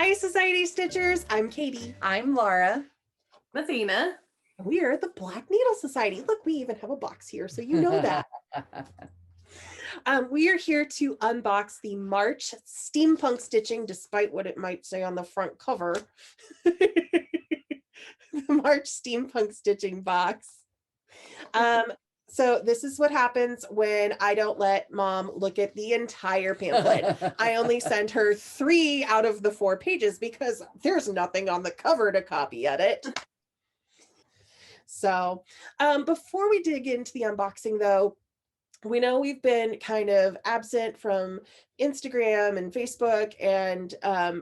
Hi, Society Stitchers. I'm Katie. I'm Laura. Mathena. We are the Black Needle Society. Look, we even have a box here, so you know that. We are here to unbox the March Steampunk Stitching, despite what it might say on the front cover. The March Steampunk Stitching box. So this is what happens when I don't let Mom look at the entire pamphlet. I only send her 3 out of the 4 pages because there's nothing on the cover to copy edit. So before we dig into the unboxing though, we know we've been kind of absent from Instagram and Facebook, and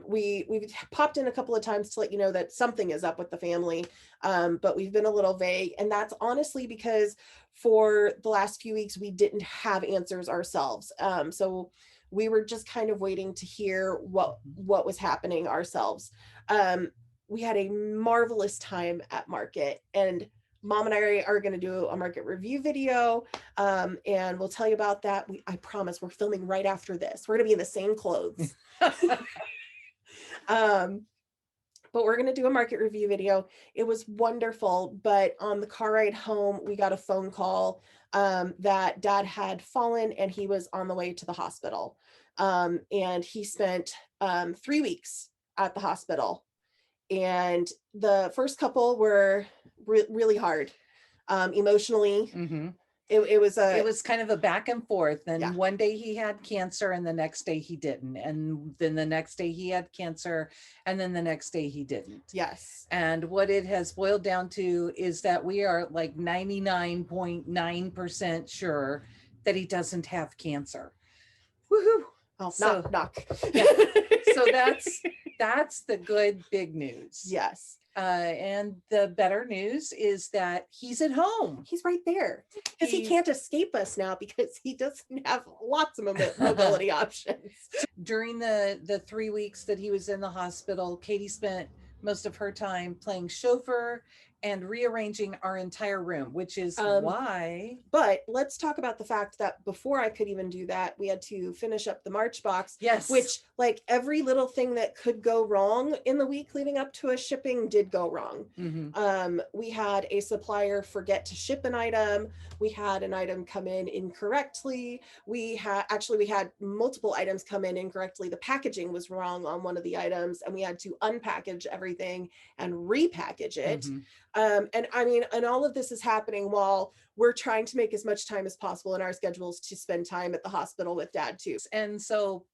we've popped in a couple of times to let you know that something is up with the family, but we've been a little vague, and that's honestly because for the last few weeks we didn't have answers ourselves. So we were just kind of waiting to hear what was happening ourselves. We had a marvelous time at market, and Mom and I are going to do a market review video, and we'll tell you about that. I promise we're filming right after this. We're going to be in the same clothes. But we're going to do a market review video. It was wonderful, but on the car ride home, we got a phone call that Dad had fallen and he was on the way to the hospital. And he spent 3 weeks at the hospital. And the first couple were really hard emotionally. Mm-hmm. It was kind of a back and forth, and yeah. One day he had cancer and the next day he didn't, and then the next day he had cancer and then the next day he didn't. Yes. And what it has boiled down to is that we are like 99.9% sure that he doesn't have cancer. Woohoo! Oh, so, knock. Yeah. So that's the good big news. Yes. And the better news is that he's at home. He's right there because he can't escape us now because he doesn't have lots of mobility options. During the 3 weeks that he was in the hospital, Katie spent most of her time playing chauffeur and rearranging our entire room, which is why. But let's talk about the fact that before I could even do that, we had to finish up the March box. Yes. Which, like, every little thing that could go wrong in the week leading up to a shipping did go wrong. Mm-hmm. We had a supplier forget to ship an item. We had an item come in incorrectly. We had multiple items come in incorrectly. The packaging was wrong on one of the items, and we had to unpackage everything and repackage it. Mm-hmm. And I mean, and all of this is happening while we're trying to make as much time as possible in our schedules to spend time at the hospital with Dad too. And so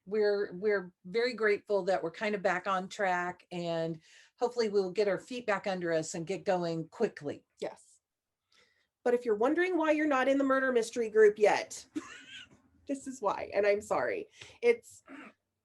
we're very grateful that we're kind of back on track, and hopefully we'll get our feet back under us and get going quickly. Yes. But if you're wondering why you're not in the murder mystery group yet, this is why. And I'm sorry.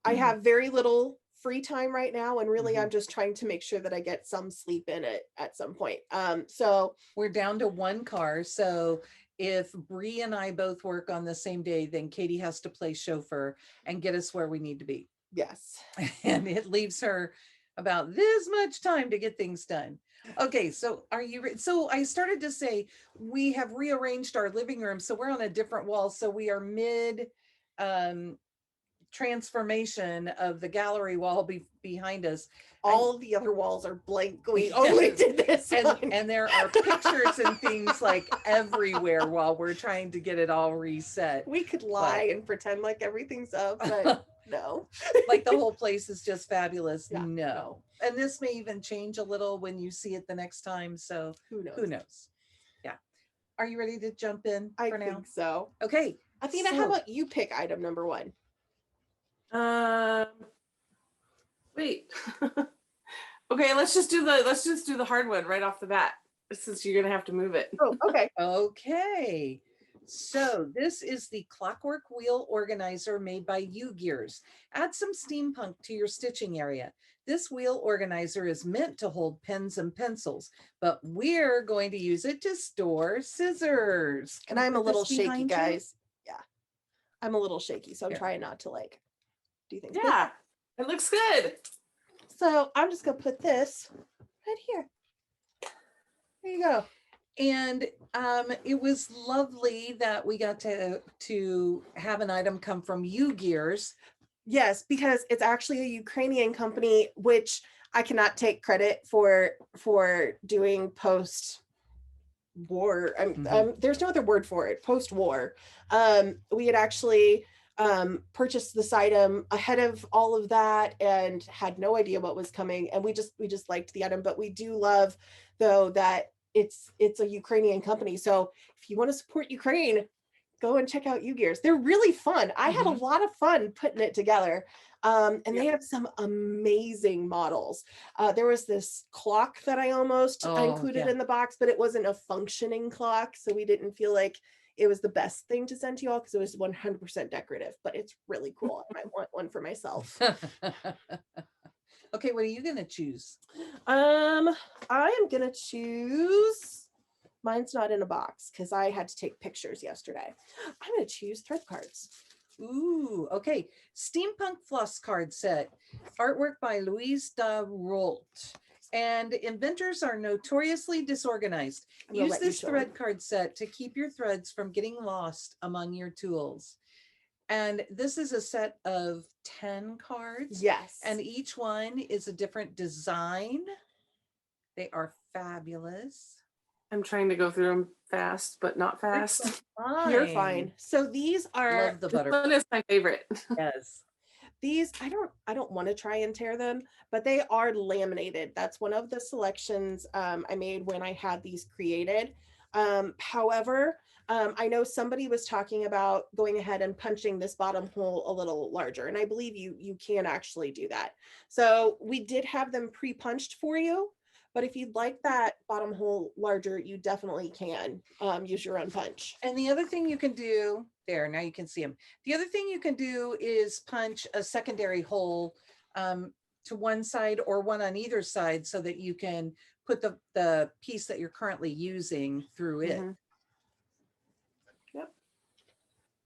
I have very little free time right now, and really I'm just trying to make sure that I get some sleep in it at some point. So we're down to 1 car. So if Bree and I both work on the same day, then Katie has to play chauffeur and get us where we need to be. Yes. And it leaves her about this much time to get things done. Okay, so are you so I started to say we have rearranged our living room, so we're on a different wall, so we are mid transformation of the gallery wall behind us. All of the other walls are blank. We only did this one. And there are pictures and things like everywhere while we're trying to get it all reset. We could lie and pretend like everything's up, but no. Like the whole place is just fabulous. Yeah, no. And this may even change a little when you see it the next time. So who knows? Yeah. Are you ready to jump in for now? I think so. Okay. Athena, how about you pick item number 1? Wait. Okay, let's just do the hard one right off the bat, since you're gonna have to move it. Oh, okay. Okay. So this is the clockwork wheel organizer made by U-Gears. Add some steampunk to your stitching area. This wheel organizer is meant to hold pens and pencils, but we're going to use it to store scissors. And I'm a little shaky, guys. Yeah. I'm a little shaky, so I'm trying not to do things. Yeah, it looks good. So I'm just gonna put this right here. There you go. And it was lovely that we got to have an item come from U-Gears Yes, because it's actually a Ukrainian company, which I cannot take credit for doing post war. There's no other word for it. Post war, we had actually purchased this item ahead of all of that and had no idea what was coming, and we just liked the item. But we do love, though, that it's a Ukrainian company. So if you want to support Ukraine, go and check out U-Gears. They're really fun. I had a lot of fun putting it together. And they have some amazing models. There was this clock that I almost included in the box, but it wasn't a functioning clock. So we didn't feel like it was the best thing to send to you all because it was 100% decorative, but it's really cool. I might want one for myself. Okay, what are you going to choose? I am going to choose, mine's not in a box because I had to take pictures yesterday. I'm going to choose thread cards. Ooh, okay. Steampunk Floss card set. Artwork by Louise da Rolt. And inventors are notoriously disorganized. Use this thread card set to keep your threads from getting lost among your tools. And this is a set of 10 cards. Yes. And each one is a different design. They are fabulous. I'm trying to go through them fast, but not fast. You're fine. So these are, love the butter. This one is my favorite. Yes. These, I don't want to try and tear them, but they are laminated. That's one of the selections I made when I had these created. However, I know somebody was talking about going ahead and punching this bottom hole a little larger, and I believe you can actually do that. So we did have them pre-punched for you. But if you'd like that bottom hole larger, you definitely can use your own punch. And the other thing you can do, there, now you can see them. The other thing you can do is punch a secondary hole to one side or one on either side so that you can put the piece that you're currently using through it. Yep.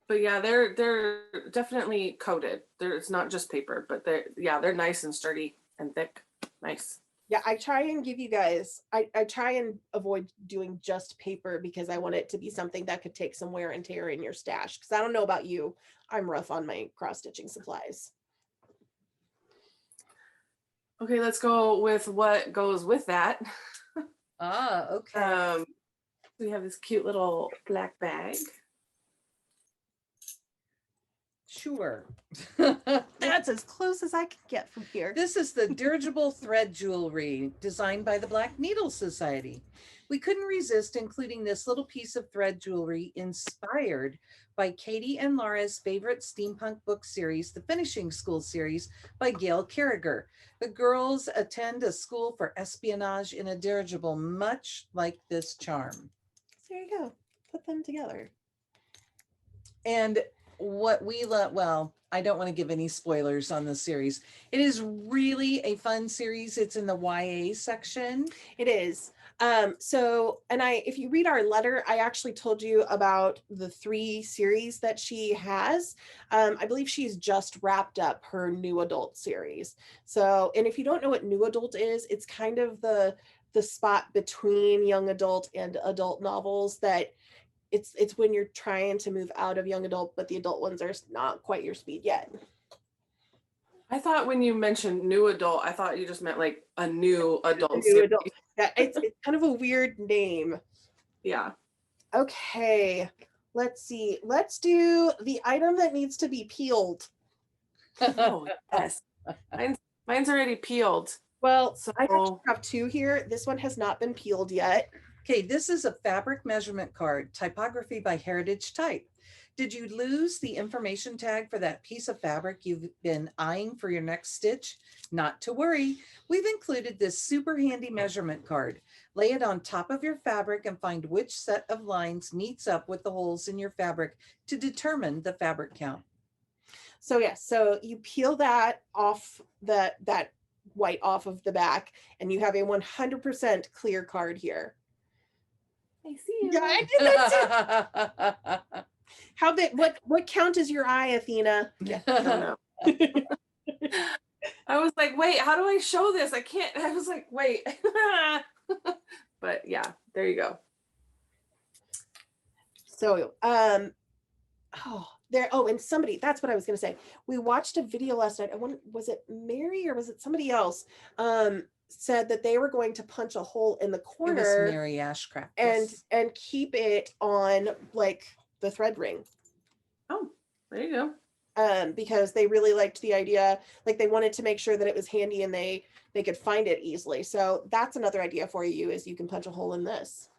But yeah, they're definitely coated. It's not just paper, but they're nice and sturdy and thick. Nice. Yeah, I try and give you guys, I try and avoid doing just paper because I want it to be something that could take some wear and tear in your stash. Because I don't know about you, I'm rough on my cross stitching supplies. Okay, let's go with what goes with that. Okay. We have this cute little black bag. Sure. That's as close as I can get from here. This is the Dirigible Thread Jewelry designed by the Black Needle Society. We couldn't resist including this little piece of thread jewelry inspired by Katie and Laura's favorite steampunk book series, the Finishing School series by Gail Carriger. The girls attend a school for espionage in a dirigible, much like this charm. There you go. Put them together. And what we love, well, I don't want to give any spoilers on the series. It is really a fun series. It's in the YA section. It is. So, and if you read our letter, I actually told you about the 3 series that she has. I believe she's just wrapped up her new adult series. So, and if you don't know what new adult is, it's kind of the spot between young adult and adult novels that it's when you're trying to move out of young adult, but the adult ones are not quite your speed yet. I thought when you mentioned new adult, I thought you just meant like a new adult. Yeah, it's kind of a weird name. Yeah. Okay, let's see. Let's do the item that needs to be peeled. Oh, yes. Mine's already peeled. Well, so I actually have 2 here. This one has not been peeled yet. Okay, this is a fabric measurement card, typography by Heritage Type. Did you lose the information tag for that piece of fabric you've been eyeing for your next stitch? Not to worry. We've included this super handy measurement card. Lay it on top of your fabric and find which set of lines meets up with the holes in your fabric to determine the fabric count. So yes, so you peel that off, that white off of the back, and you have a 100% clear card here. I see you. Yeah, I did that too. How big? What count is your eye, Athena? Yeah, I don't know. I was like, wait, how do I show this? I can't. I was like, wait. But yeah, there you go. So, there. Oh, and somebody, that's what I was going to say. We watched a video last night. Was it Mary or was it somebody else? Said that they were going to punch a hole in the It was corner Mary Ashcraft. and Yes. keep it on like the thread ring. Oh, there you go. Because they really liked the idea, like they wanted to make sure that it was handy and they could find it easily. So that's another idea for you, is you can punch a hole in this.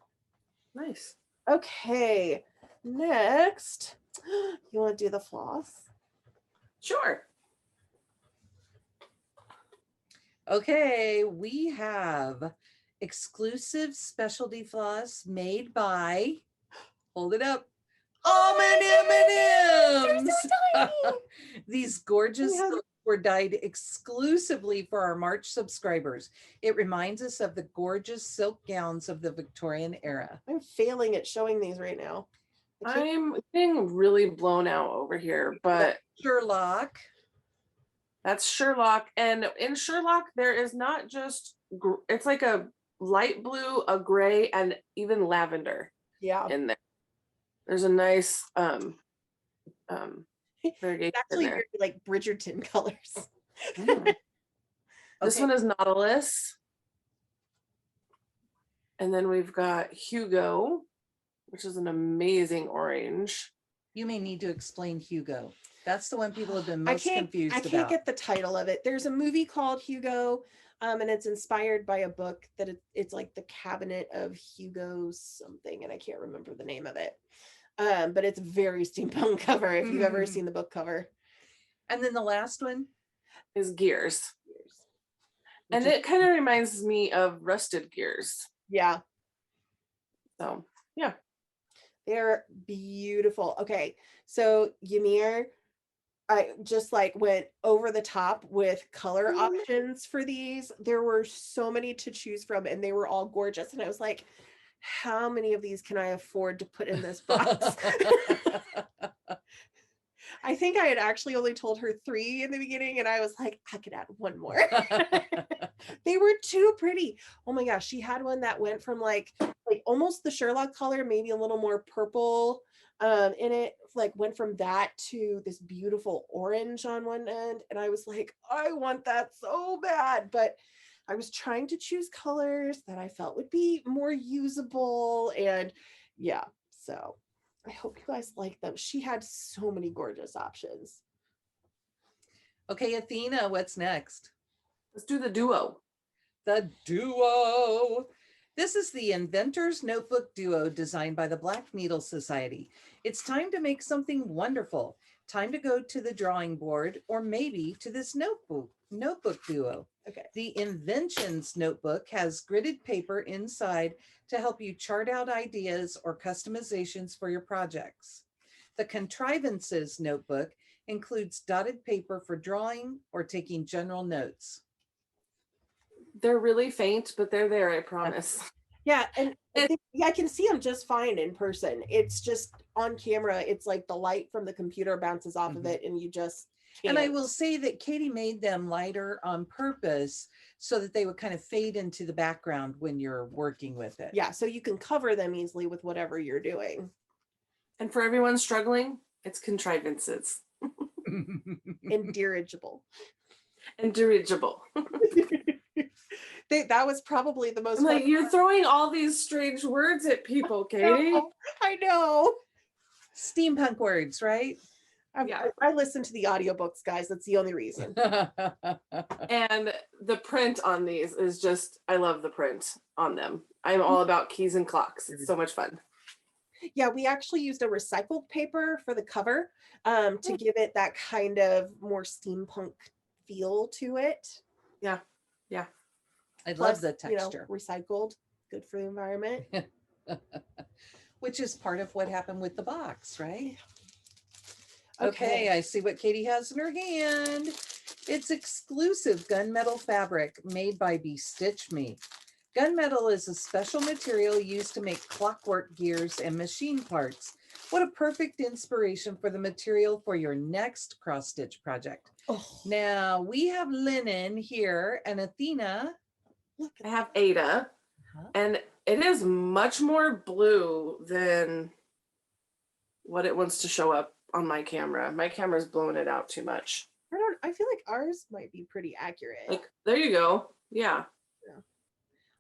Nice. Okay, next, you want to do the floss? Sure. Okay, we have exclusive specialty floss made by, hold it up, Almond M&Ms. These gorgeous Yeah. silks were dyed exclusively for our March subscribers. It reminds us of the gorgeous silk gowns of the Victorian era. I'm failing at showing these right now. I'm getting really blown out over here, but Sherlock. that's Sherlock. And in Sherlock, there is not just, it's like a light blue, a gray, and even lavender Yeah, in there. There's a nice it's variegation actually in there. very like Bridgerton colors. This Okay. one is Nautilus. And then we've got Hugo, which is an amazing orange. You may need to explain Hugo. That's the one people have been most confused I about. can't get the title of it. There's a movie called Hugo, and it's inspired by a book that it's like the Cabinet of Hugo something, and I can't remember the name of it. But it's very steampunk cover if you've ever seen the book cover. And then the last one is Gears. And it kind of reminds me of Rusted Gears. Yeah. So, yeah. They're beautiful. Okay, so Ymir, I just like went over the top with color options for these. There were so many to choose from and they were all gorgeous. And I was like, how many of these can I afford to put in this box? I think I had actually only told her 3 in the beginning and I was like, I could add 1 more. They were too pretty. Oh my gosh, she had one that went from like almost the Sherlock color, maybe a little more purple in it, like went from that to this beautiful orange on one end. And I was like, I want that so bad. But I was trying to choose colors that I felt would be more usable. And yeah, so I hope you guys like them. She had so many gorgeous options. Okay, Athena, what's next? Let's do the duo. The Duo. This is the Inventors Notebook Duo designed by the Black Needle Society. It's time to make something wonderful. Time to go to the drawing board or maybe to this notebook duo. Okay. The Inventions Notebook has gridded paper inside to help you chart out ideas or customizations for your projects. The Contrivances Notebook includes dotted paper for drawing or taking general notes. They're really faint, but they're there, I promise. Yeah, and I can see them just fine in person. It's just on camera, it's like the light from the computer bounces off of it and you just can't. And I will say that Katie made them lighter on purpose so that they would kind of fade into the background when you're working with it. Yeah, so you can cover them easily with whatever you're doing. And for everyone struggling, it's Contrivances. And dirigible. And Dirigible. That was probably the most Like, fun you're part. throwing all these strange words at people, Katie. I know. Steampunk words, right? Yeah. I listen to the audiobooks, guys. That's the only reason. And the print on these is just, I love the print on them. I'm all about keys and clocks. It's so much fun. Yeah, we actually used a recycled paper for the cover to give it that kind of more steampunk feel to it. Yeah. Yeah. I Plus, love the texture. Recycled, good for the environment. Which is part of what happened with the box, right? Okay. Okay, I see what Katie has in her hand. It's exclusive gunmetal fabric made by Stitch Me. Gunmetal is a special material used to make clockwork gears and machine parts. What a perfect inspiration for the material for your next cross-stitch project. Oh, Now, we have linen here, and Athena. look I have Ada, and it is much more blue than what it wants to show up on my camera. My camera's blowing it out too much. I feel like ours might be pretty accurate. Like, there you go. Yeah. Yeah.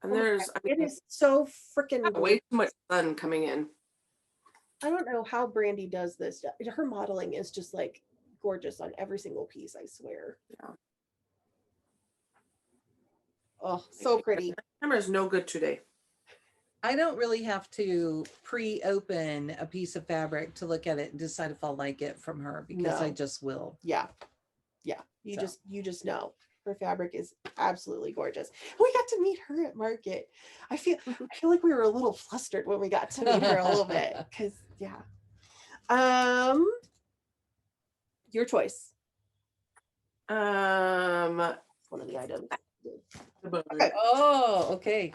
And Oh my there's, God, it is so freaking way too much sun coming in. I don't know how Brandy does this. Her modeling is just like gorgeous on every single piece, I swear. Yeah. Oh, so pretty. My camera's no good today. I don't really have to pre-open a piece of fabric to look at it and decide if I'll like it from her, because I No. just will. Yeah. Yeah. So. You just know. Her fabric is absolutely gorgeous. We got to meet her at market. I feel like we were a little flustered when we got to meet her a little bit. Cause yeah. Your choice. One of the items. Okay. Oh, okay.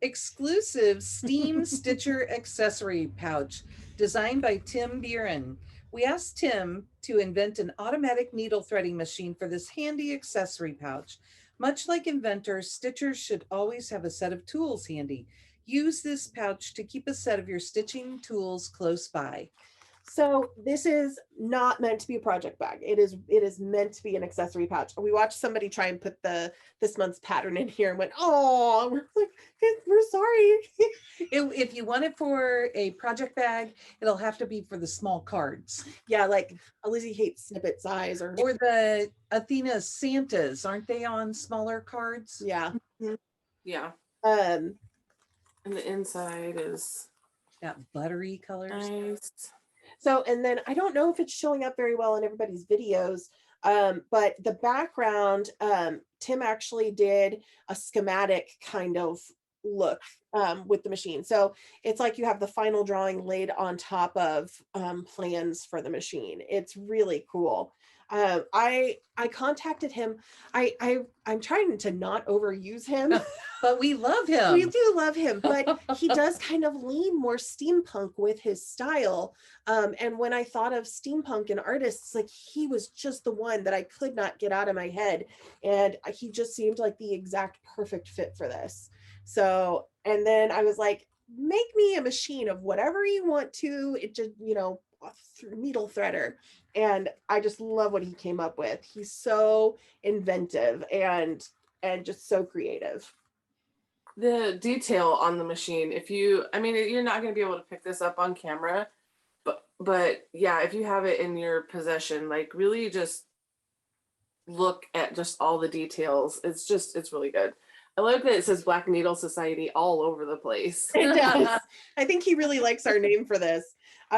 Exclusive Steam Stitcher accessory pouch designed by Tim Buren. We asked Tim to invent an automatic needle threading machine for this handy accessory pouch. Much like inventors, stitchers should always have a set of tools handy. Use this pouch to keep a set of your stitching tools close by. So this is not meant to be a project bag. It is meant to be an accessory pouch. We watched somebody try and put this month's pattern in here and went, oh, we're like, we're sorry. If you want it for a project bag, it'll have to be for the small cards. Yeah, like Lizzie hates snippet size or the Athena Santas, aren't they on smaller cards? yeah. Yeah. Um, And the inside is That buttery colors. nice. So, and then I don't know if it's showing up very well in everybody's videos, but the background, Tim actually did a schematic kind of look with the machine. So it's like you have the final drawing laid on top of plans for the machine. It's really cool. I contacted him. I'm trying to not overuse him. But we love him. We do love him, but he does kind of lean more steampunk with his style. And when I thought of steampunk and artists, like he was just the one that I could not get out of my head. And he just seemed like the exact perfect fit for this. So, and then I was like, make me a machine of whatever you want to. It just, a needle threader. And I just love what he came up with. He's so inventive and just so creative. The detail on the machine, you're not going to be able to pick this up on camera, but yeah, if you have it in your possession, like really just look at just all the details. It's really good. I like that it says Black Needle Society all over the place. It does. I think he really likes our name for this,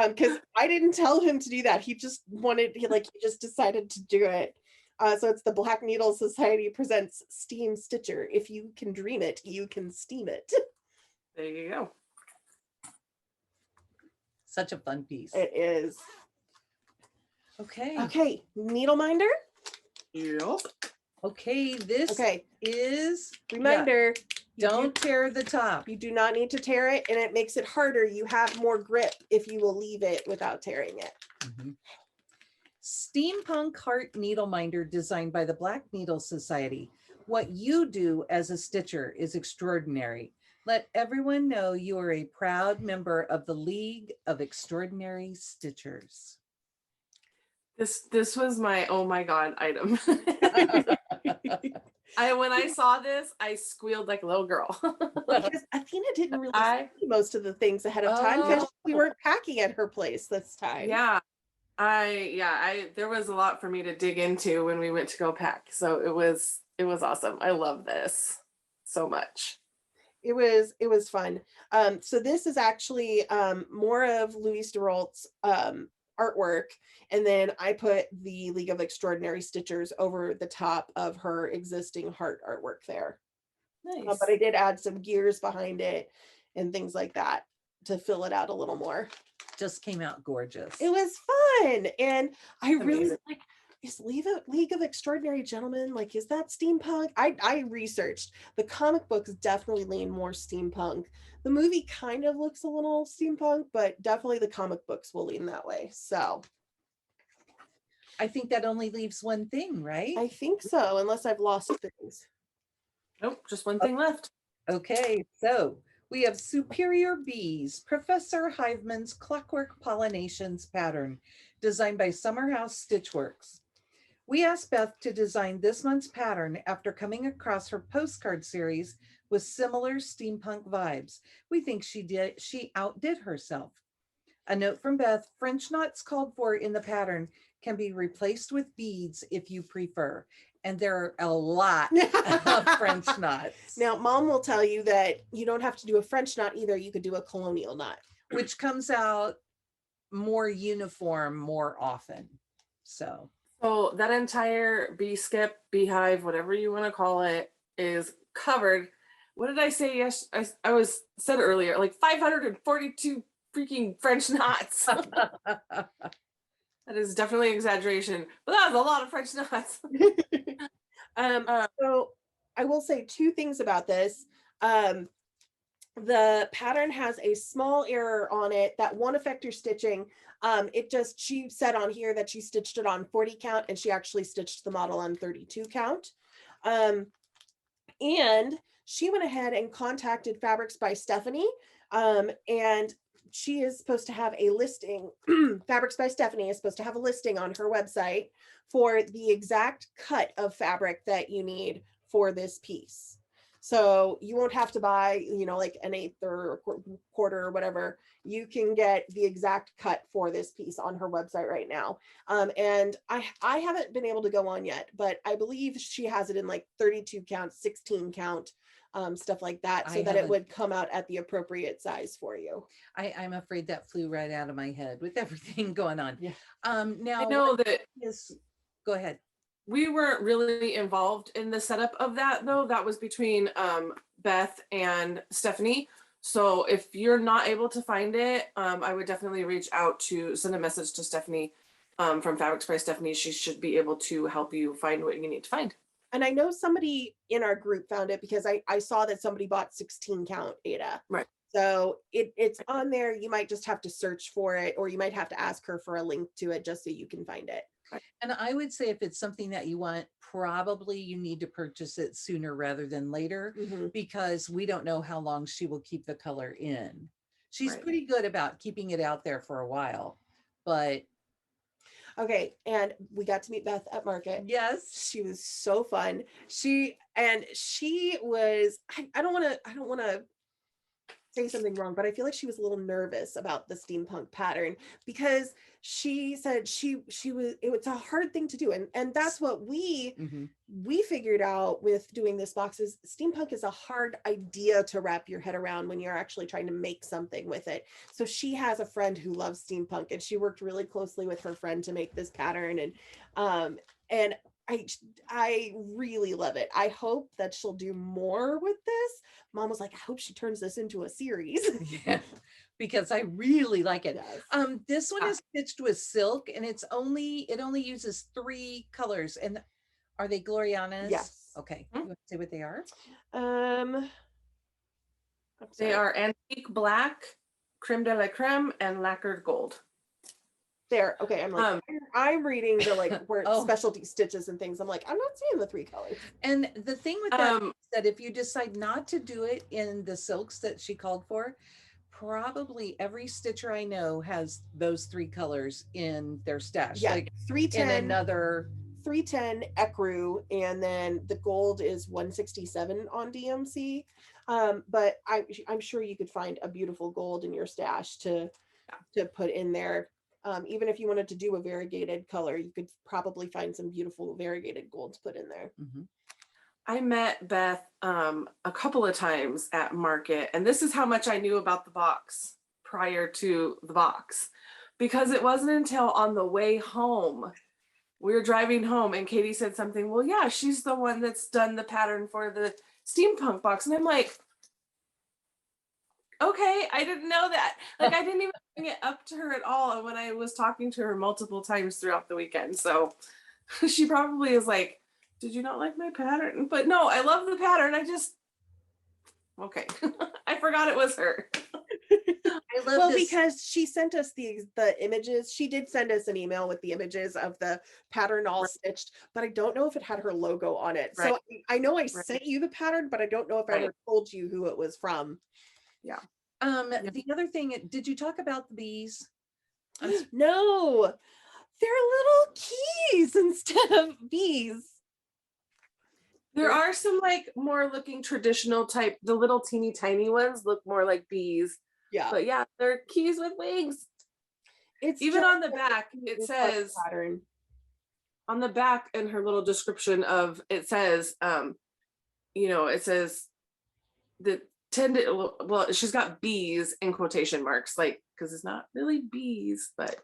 because I didn't tell him to do that. He just decided to do it. So it's the Black Needle Society presents Steam Stitcher. If you can dream it, you can steam it. There you go. Such a fun piece. It is. Okay. Okay, Needleminder. Yep. Okay, this is Reminder, don't tear the top. you do not need to tear it, and it makes it harder. You have more grip if you will leave it without tearing it. Mm-hmm. Steampunk Heart Needleminder designed by the Black Needle Society. What you do as a stitcher is extraordinary. Let everyone know you are a proud member of the League of Extraordinary Stitchers. This was my oh my god item. When I saw this, I squealed like a little girl. Because Athena didn't really see most of the things ahead of time because we weren't packing at her place this time. Yeah. There was a lot for me to dig into when we went to go pack. So it was awesome. I love this so much. It was fun. So this is actually more of Louise DeRolt's artwork, and then I put the League of Extraordinary Stitchers over the top of her existing heart artwork there. Nice. But I did add some gears behind it and things like that to fill it out a little more. Just came out gorgeous. It was fun, and I really Amazing. like. Is League of Extraordinary Gentlemen, like, is that steampunk? I researched. The comic books definitely lean more steampunk. The movie kind of looks a little steampunk, but definitely the comic books will lean that way. So I think that only leaves one thing, right? I think so, unless I've lost things. Nope, just one thing left. Okay, so we have Superior Bees, Professor Hiveman's Clockwork Pollinations pattern. designed by Summerhouse Stitchworks. We asked Beth to design this month's pattern after coming across her postcard series with similar steampunk vibes. We think she outdid herself. A note from Beth, French knots called for in the pattern can be replaced with beads if you prefer. And there are a lot of French knots. Now, Mom will tell you that you don't have to do a French knot either. You could do a colonial knot, which comes out more uniform more often. So that entire bee skip, beehive, whatever you want to call it, is covered. What did I say? Yes, I was said earlier, like 542 freaking French knots. That is definitely exaggeration, but that was a lot of French knots. So I will say two things about this. The pattern has a small error on it that won't affect your stitching. She said on here that she stitched it on 40 count and she actually stitched the model on 32 count. And she went ahead and contacted Fabrics by Stephanie. And she is supposed to have a listing. Fabrics by Stephanie is supposed to have a listing on her website for the exact cut of fabric that you need for this piece. So you won't have to buy, like an eighth or quarter or whatever. You can get the exact cut for this piece on her website right now. And I haven't been able to go on yet, but I believe she has it in like 32 count, 16 count, stuff like that, so that it would come out at the appropriate size for you. I'm afraid that flew right out of my head with everything going on. Yeah. Now I know that. Yes, go ahead. We weren't really involved in the setup of that, though. That was between Beth and Stephanie. So if you're not able to find it, I would definitely reach out to send a message to Stephanie from Fabrics by Stephanie. She should be able to help you find what you need to find. And I know somebody in our group found it because I saw that somebody bought 16 count Ada. Right. So it's on there. You might just have to search for it, or you might have to ask her for a link to it just so you can find it. And I would say if it's something that you want, probably you need to purchase it sooner rather than later, because we don't know how long she will keep the color in. She's pretty good about keeping it out there for a while, but. Okay. And we got to meet Beth at market. Yes. She was so fun. She was, I don't want to say something wrong, but I feel like she was a little nervous about the steampunk pattern because she said it's a hard thing to do. And that's what we figured out with doing this box is steampunk is a hard idea to wrap your head around when you're actually trying to make something with it. So she has a friend who loves steampunk and she worked really closely with her friend to make this pattern. And I really love it. I hope that she'll do more with this. Mom was like, I hope she turns this into a series. Yeah, because I really like it. Yes. This one is stitched with silk and it only uses 3 colors. And are they Glorianas? Yes. Okay. You want to say what they are? They are antique black, creme de la creme, and lacquered gold. There. Okay. I'm like, I'm reading the where specialty stitches and things. I'm like, I'm not seeing the 3 colors. And the thing with that is that if you decide not to do it in the silks that she called for, probably every stitcher I know has those 3 colors in their stash. Yeah. Like 310 in another 310 ecru, and then the gold is 167 on DMC. But I'm sure you could find a beautiful gold in your stash to put in there. Even if you wanted to do a variegated color, you could probably find some beautiful variegated gold to put in there. I met Beth a couple of times at market, and this is how much I knew about the box prior to the box, because it wasn't until on the way home, we were driving home and Katie said something, well, yeah, she's the one that's done the pattern for the steampunk box. And I'm like, okay, I didn't know that. Like, I didn't even bring it up to her at all when I was talking to her multiple times throughout the weekend. So she probably is like, did you not like my pattern? But no, I love the pattern. Okay. I forgot it was her. I love this. Because she sent us the images. She did send us an email with the images of the pattern all stitched, but I don't know if it had her logo on it. So I know I sent you the pattern, but I don't know if I ever told you who it was from. Yeah. The other thing, did you talk about the bees? No. They're little keys instead of bees. There are some like more looking traditional type, the little teeny tiny ones look more like bees. Yeah. But yeah, they're keys with wings. It's Even just on the like back, a it cute says pattern. on the back in her little description of it says, it says the tended, well, she's got bees in quotation marks, like, because it's not really bees, but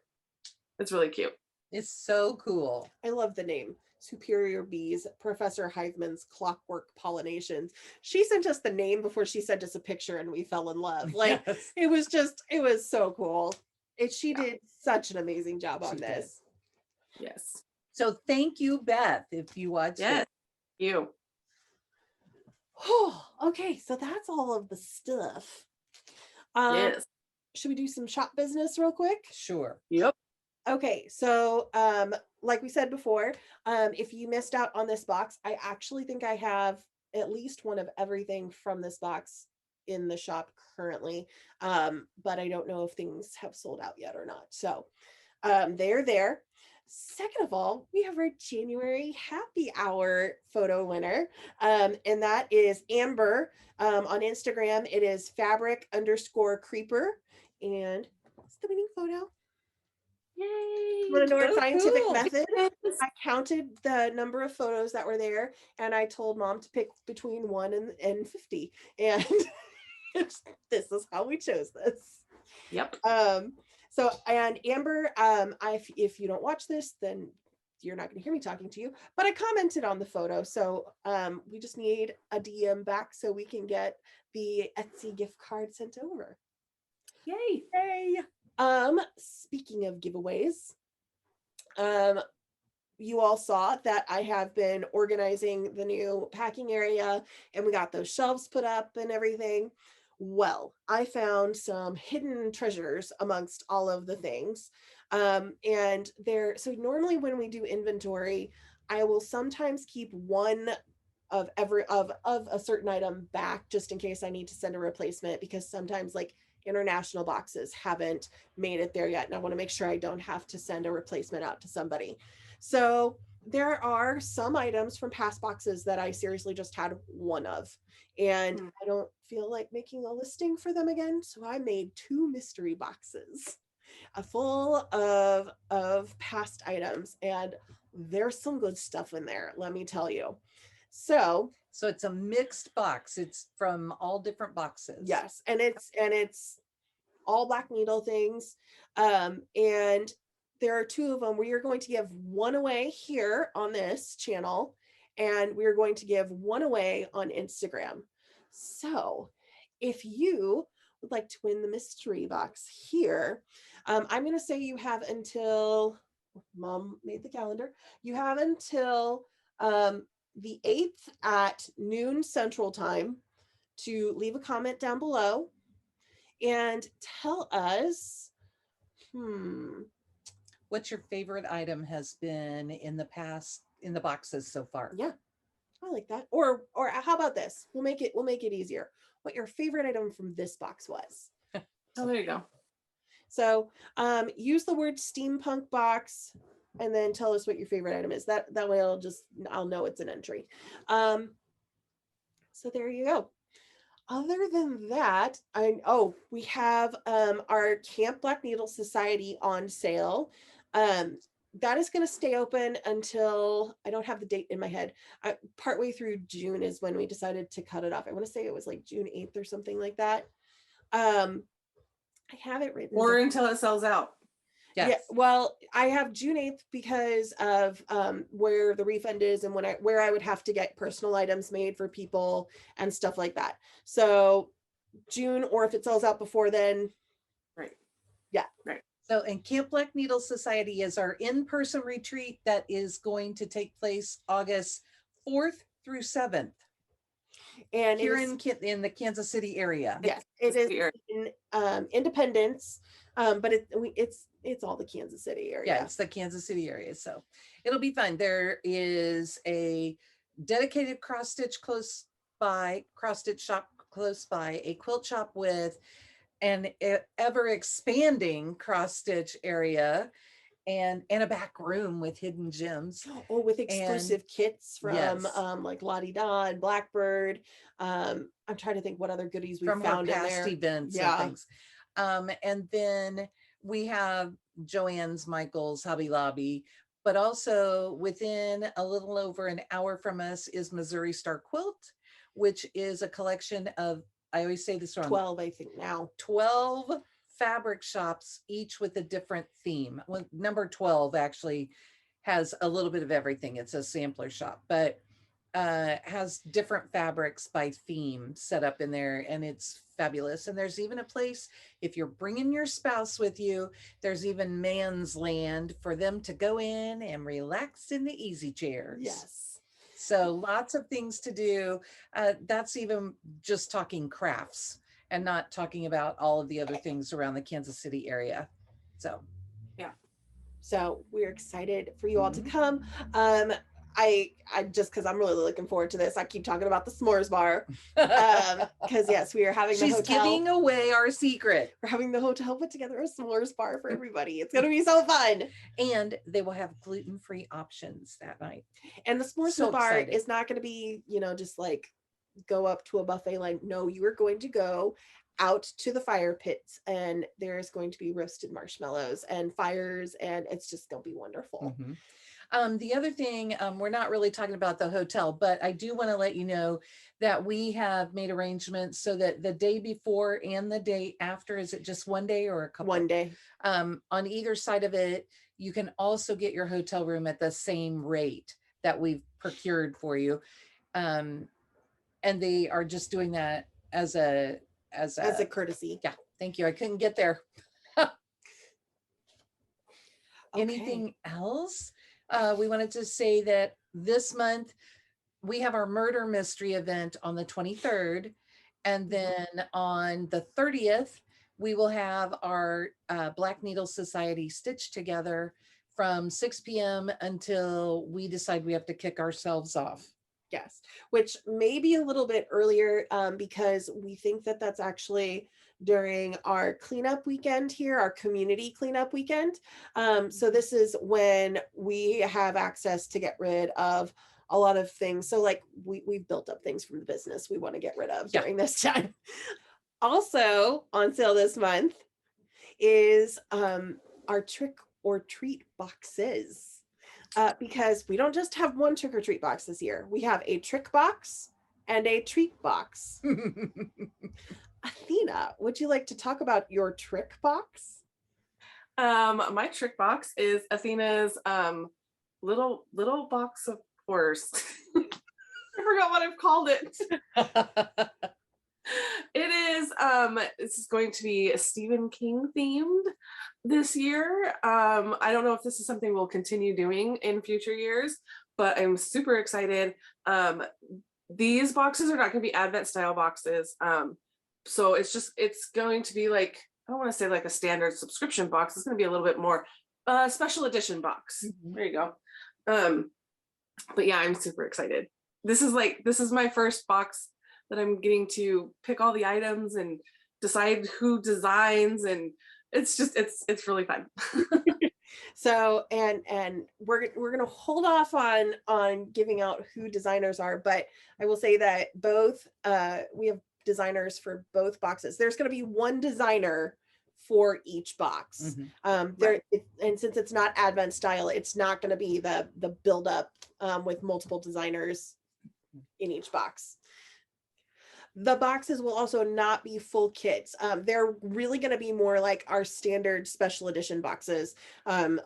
it's really cute. It's so cool. I love the name. Superior Bees, Professor Hiveman's Clockwork Pollinations. She sent us the name before she sent us a picture and we fell in love. Like Yes. it was so cool. She did such an amazing job on She did. this. Yes. So thank you, Beth, if you watched Yes. it. You. Okay, so that's all of the stuff. Yes. Should we do some shop business real quick? Sure. Yep. Okay, so like we said before, if you missed out on this box, I actually think I have at least one of everything from this box in the shop currently, but I don't know if things have sold out yet or not. So they're there. Second of all, we have our January happy hour photo winner, and that is Amber. On Instagram, it is fabric_creeper, and it's the winning photo. Yay. Want to know our So scientific cool. method? Yes. I counted the number of photos that were there, and I told Mom to pick between 1 and 50, and this is how we chose this. Yep. So, and Amber, if you don't watch this, then you're not going to hear me talking to you, but I commented on the photo, so we just need a DM back so we can get the Etsy gift card sent over. Yay. Yay! Speaking of giveaways, you all saw that I have been organizing the new packing area, and we got those shelves put up and everything. Well, I found some hidden treasures amongst all of the things. And so normally when we do inventory, I will sometimes keep one of a certain item back just in case I need to send a replacement, because sometimes like international boxes haven't made it there yet, and I want to make sure I don't have to send a replacement out to somebody. So there are some items from past boxes that I seriously just had one of, and I don't feel like making a listing for them again. So I made 2 mystery boxes full of past items, and there's some good stuff in there, let me tell you. So it's a mixed box. It's from all different boxes. yes, and it's all black needle things, and there are 2 of them. We are going to give one away here on this channel, and we are going to give one away on Instagram. So if you would like to win the mystery box here, I'm going to say you have until, Mom made the calendar, you have until the 8th at noon Central Time to leave a comment down below and tell us, what your favorite item has been in the past in the boxes so far. Yeah, I like that. Or how about this? We'll make it easier. What your favorite item from this box was. Oh, there you go. So use the word steampunk box and then tell us what your favorite item is. That way I'll know it's an entry. So there you go. Other than that, we have our Camp Black Needle Society on sale. That is going to stay open until, I don't have the date in my head. Partway through June is when we decided to cut it off. I want to say it was like June 8th or something like that. I have it written Or down. until it sells out. Yes. Yeah, well, I have June 8th because of where the refund is and where I would have to get personal items made for people and stuff like that. So June, or if it sells out before then. Right. Yeah. Right. So, and Camp Black Needle Society is our in-person retreat that is going to take place August 4th through 7th. And here in the Kansas City area. Yes, it is in Independence, but it's all the Kansas City area. Yeah, it's the Kansas City area, so it'll be fun. There is a dedicated cross stitch shop close by, a quilt shop with an ever expanding cross stitch area, and a back room with hidden gems. Oh, with exclusive kits from yes. like Lottie Da and Blackbird. I'm trying to think what other goodies we From her found in past there. events and things. And then we have Joann's Michael's Hobby Lobby, but also within a little over an hour from us is Missouri Star Quilt, which is a collection of, I always say this wrong, 12, I think now. 12 fabric shops, each with a different theme. Well, number 12 actually has a little bit of everything. It's a sampler shop, but has different fabrics by theme set up in there, and it's fabulous. And there's even a place, if you're bringing your spouse with you, there's even man's land for them to go in and relax in the easy chairs. Yes. So lots of things to do. That's even just talking crafts and not talking about all of the other things around the Kansas City area. So, yeah. So we're excited for you all to come. I just, because I'm really looking forward to this. I keep talking about the s'mores bar. Because yes, we are having the she's hotel. giving away our secret. We're having the hotel put together a s'mores bar for everybody. It's gonna be so fun. And they will have gluten-free options that night. And the s'mores So bar excited. is not gonna be, just like go up to a buffet line. No, you are going to go out to the fire pits, and there's going to be roasted marshmallows and fires, and it's just gonna be wonderful. The other thing, we're not really talking about the hotel, but I do want to let you know that we have made arrangements so that the day before and the day after, is it just one day or a couple? One day. On either side of it, you can also get your hotel room at the same rate that we've procured for you. And they are just doing that as a courtesy. Yeah, thank you. I couldn't get there. Anything else? We wanted to say that this month we have our murder mystery event on the 23rd. And then on the 30th, we will have our Black Needle Society Stitch Together from 6 p.m. until we decide we have to kick ourselves off. Yes, which may be a little bit earlier because we think that that's actually during our cleanup weekend here, our community cleanup weekend. So this is when we have access to get rid of a lot of things. So like we've built up things from the business we want to get rid of during this time. Also on sale this month is our trick or treat boxes. Because we don't just have one trick or treat box this year. We have a trick box and a treat box. Athena, would you like to talk about your trick box? My trick box is Athena's little box of horrors. I forgot what I've called it. It is this is going to be a Stephen King themed this year. I don't know if this is something we'll continue doing in future years, but I'm super excited. These boxes are not going to be Advent style boxes. So it's going to be like, I don't want to say like a standard subscription box. It's going to be a little bit more special edition box. There you go. But yeah, I'm super excited. This is my first box that I'm getting to pick all the items and decide who designs, and it's really fun. So and we're gonna hold off on giving out who designers are, but I will say that both we have designers for both boxes. There's going to be one designer for each box. And since it's not Advent style, it's not going to be the build up with multiple designers in each box. The boxes will also not be full kits. They're really going to be more like our standard special edition boxes,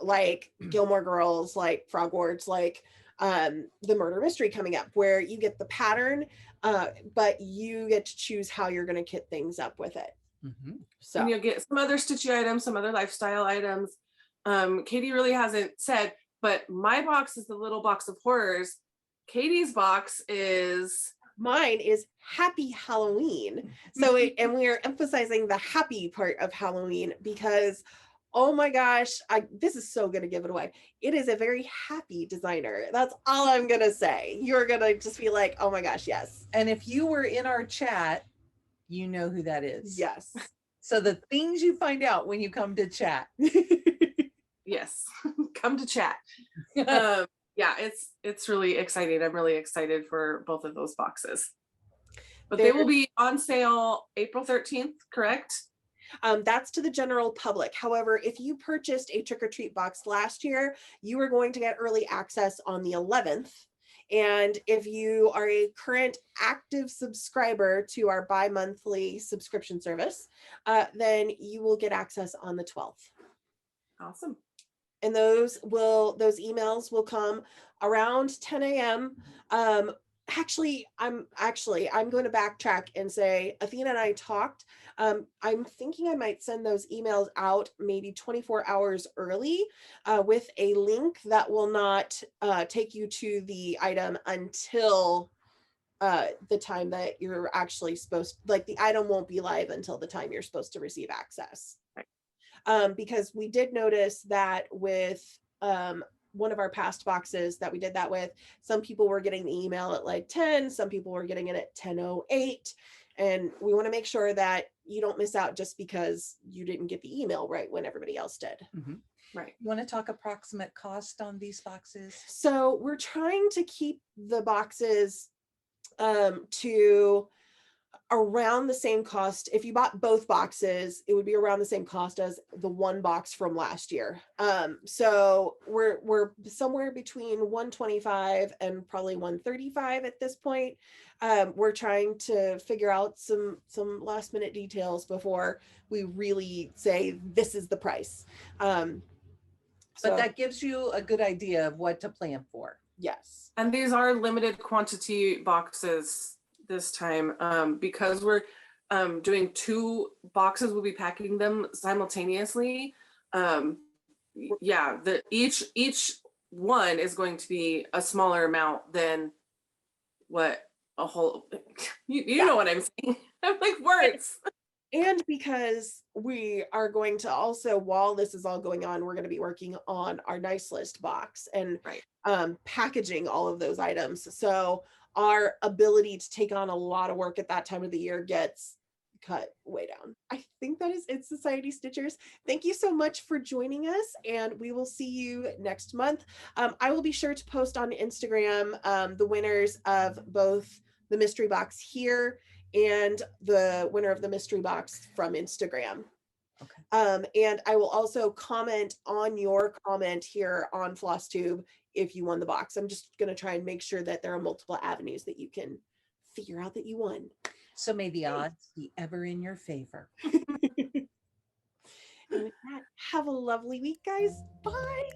like Gilmore Girls, like Frogwarts, like the Murder Mystery coming up, where you get the pattern, but you get to choose how you're going to kit things up with it. So and you'll get some other stitchy items, some other lifestyle items. Katie really hasn't said, but my box is the little box of horrors. Katie's box is... Mine is Happy Halloween. So and we are emphasizing the happy part of Halloween because, oh my gosh, this is so going to give it away. It is a very happy designer. That's all I'm going to say. You're going to just be like, oh my gosh, yes. And if you were in our chat, you know who that is. Yes. So the things you find out when you come to chat. Yes, come to chat. Yeah, it's really exciting. I'm really excited for both of those boxes. But they will be on sale April 13th, correct? That's to the general public. However, if you purchased a trick or treat box last year, you are going to get early access on the 11th. And if you are a current active subscriber to our bi-monthly subscription service, then you will get access on the 12th. Awesome. And those emails will come around 10 a.m. Actually, I'm going to backtrack and say Athena and I talked. I'm thinking I might send those emails out maybe 24 hours early with a link that will not take you to the item until the time that you're actually supposed, like the item won't be live until the time you're supposed to receive access. Because we did notice that with one of our past boxes that we did that with, some people were getting the email at like 10, some people were getting it at 10:08. And we want to make sure that you don't miss out just because you didn't get the email right when everybody else did. Mm-hmm. Right. You want to talk approximate cost on these boxes? So we're trying to keep the boxes to around the same cost. If you bought both boxes, it would be around the same cost as the one box from last year. So we're somewhere between 125 and probably 135 at this point. We're trying to figure out some last minute details before we really say this is the price. But that gives you a good idea of what to plan for. Yes. And these are limited quantity boxes this time because we're doing 2 boxes. We'll be packing them simultaneously. Yeah, each one is going to be a smaller amount than what a whole, you know what I'm saying. I'm like words. And because we are going to also, while this is all going on, we're going to be working on our nice list box and packaging all of those items. So our ability to take on a lot of work at that time of the year gets cut way down. I think that is it, Society Stitchers. Thank you so much for joining us, and we will see you next month. I will be sure to post on Instagram the winners of both the mystery box here and the winner of the mystery box from Instagram. Okay. And I will also comment on your comment here on FlossTube if you won the box. I'm just going to try and make sure that there are multiple avenues that you can figure out that you won. So may the odds be ever in your favor. And with that, have a lovely week, guys. Bye.